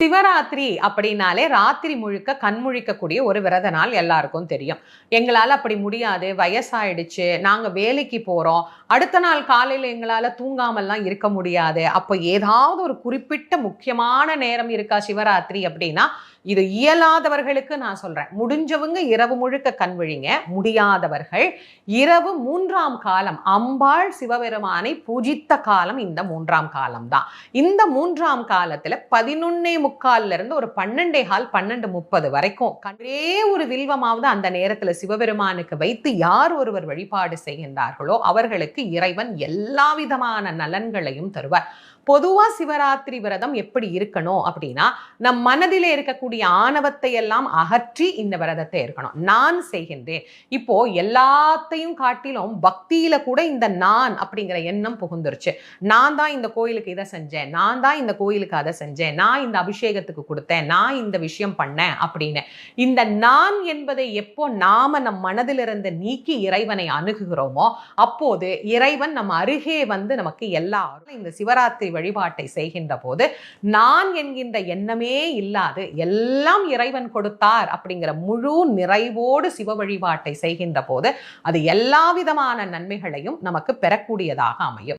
சிவராத்திரி அப்படின்னாலே ராத்திரி முழுக்க கண் முழிக்கக்கூடிய ஒரு விரத நாள் எல்லாருக்கும் தெரியும். எங்களால அப்படி முடியாது, வயசாயிடுச்சு, நாங்க வேலைக்கு போறோம், அடுத்த நாள் காலையில எங்களால தூங்காமல்லாம் இருக்க முடியாது. அப்ப ஏதாவது ஒரு குறிப்பிட்ட முக்கியமான நேரம் இருக்கா சிவராத்திரி அப்படின்னா, இது இயலாதவர்களுக்கு நான் சொல்றேன். முடிஞ்சவங்க இரவு முழுக்க கண் விழிங்க. முடியாதவர்கள் இரவு 3ஆம் காலம் அம்பாள் சிவபெருமானை பூஜித்த காலம் இந்த 3ஆம் காலம் தான். இந்த 3ஆம் காலத்துல 11:45 இருந்து ஒரு 12:15 12:30 வரைக்கும் ஒரே ஒரு வில்வமாவது அந்த நேரத்துல சிவபெருமானுக்கு வைத்து யார் ஒருவர் வழிபாடு செய்கின்றார்களோ அவர்களுக்கு இறைவன் எல்லா விதமான நலன்களையும் தருவார். பொதுவா சிவராத்திரி விரதம் எப்படி இருக்கணும் அப்படின்னா, நம் மனதிலே இருக்கக்கூடிய ஆணவத்தை எல்லாம் அகற்றி இந்த விரதத்தை இருக்கணும். நான் செய்கின்றேன். இப்போ எல்லாத்தையும் காட்டிலும் பக்தியில கூட இந்த நான் அப்படிங்கிற எண்ணம் புகுந்துருச்சு. நான் தான் இந்த கோயிலுக்கு இதை செஞ்சேன், நான் தான் இந்த கோயிலுக்கு அதை செஞ்சேன், நான் இந்த அபிஷேகத்துக்கு கொடுத்தேன், நான் இந்த விஷயம் பண்ணேன் அப்படின்னு. இந்த நான் என்பதை எப்போ நாம நம் மனதிலிருந்து நீக்கி இறைவனை அணுகுகிறோமோ அப்போது இறைவன் நம் அருகே வந்து நமக்கு எல்லாரும் இந்த சிவராத்திரி வழிபாட்டை செய்கின்ற போது நான் என்கின்ற எண்ணமே இல்லாது எல்லாம் இறைவன் கொடுத்தார் அப்படிங்கிற முழு நிறைவோடு சிவ வழிபாட்டை செய்கின்ற போது அது எல்லா விதமான நன்மைகளையும் நமக்கு பெறக்கூடியதாக அமையும்.